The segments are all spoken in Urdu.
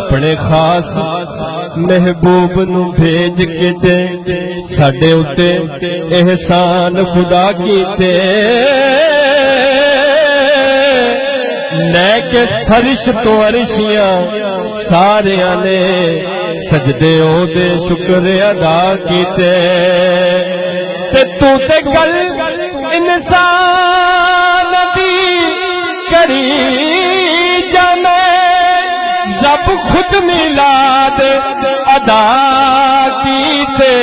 اپنے خاص محبوب نو بھیج کے تے ساڈے اُتے احسان خدا کیتے لے کے فرش تو عرشیاں ساریاں نے سجدے او دے شکر ادا کیتے تے تو تے گل انسان دی کری جانے رب خود میلاد ادا کیتے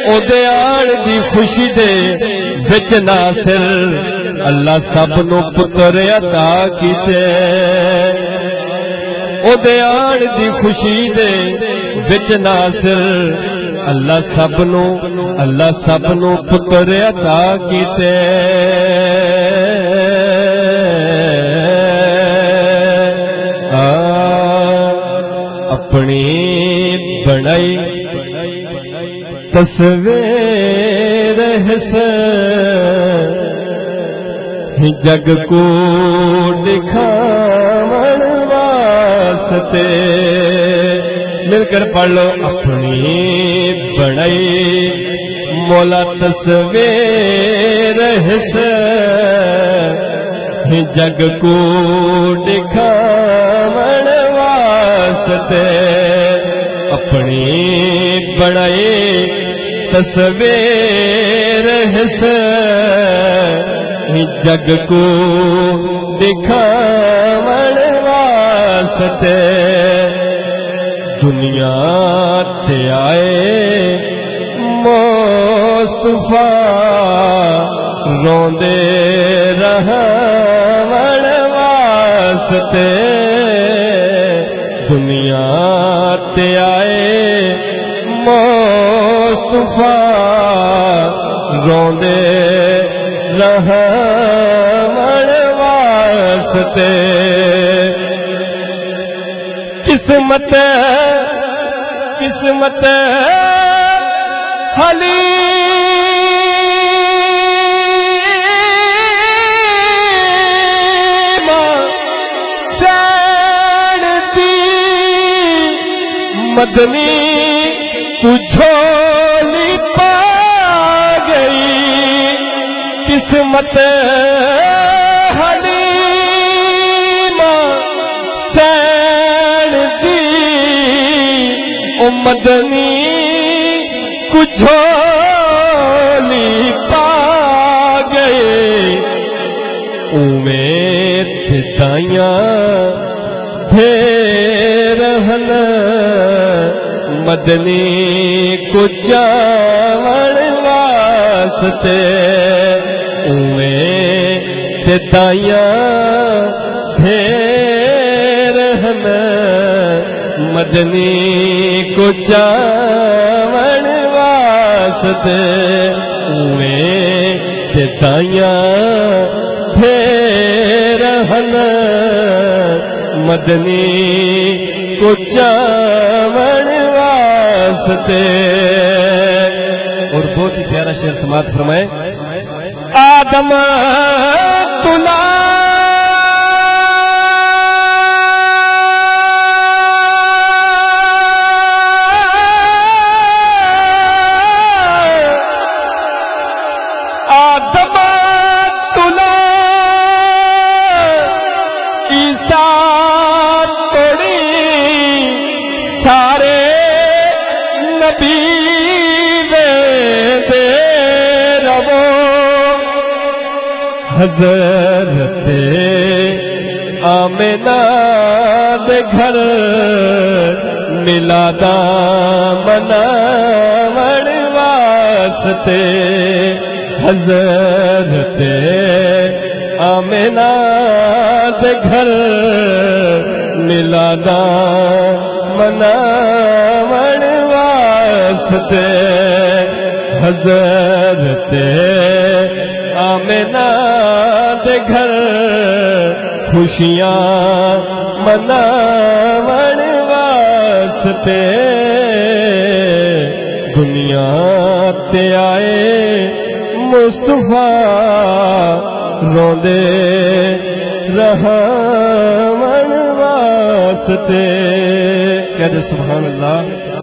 او دے آن دی خوشی دے وچ ناصر اللہ سب نو پتر عطا کیتے او دے آن دی خوشی دے وچ ناصر اللہ سب نو پتر عطا کیتے اپنی بنائی تصویر حسن جگ کو دکھاون واسطے مل کر پڑھ لو اپنی بنائی مولا تصویر حسن جگ کو دکھاون واسطے اپنی بنائی تصویر حسن جگ کو دکھاون واسطے دنیا تے آئے مصطفیٰ روندے رہون واسطے دنیا تے آئے مصطفیٰ روندے رہون واسطے قسمت حلیمہ سین دی مدنی تو جھولی پا گئی قسمت حلیمہ سین دی او مدنی کو جھولی پا گئے اویں دائیاں ڈھیر ہن مدنی کو چاون واسطے اویں دائیاں ڈھیر ہن مدنی کو چاون واسطے اویں دائیاں ڈھیر ہن مدنی کو چاون واسطے اور بہت ہی پیارا شعر سماعت فرمائے آدم تلا سارے نبی دے ربو حضرت آمنہ دے گھر میلادا مناون واسطے حضرت آمنہ دے گھر میلادا مناون واسطے حضرت آمنہ دے گھر خوشیاں مناون واسطے دنیا تے آئے مصطفیٰ روندے رہون واسطے کہہ دے سبحان اللہ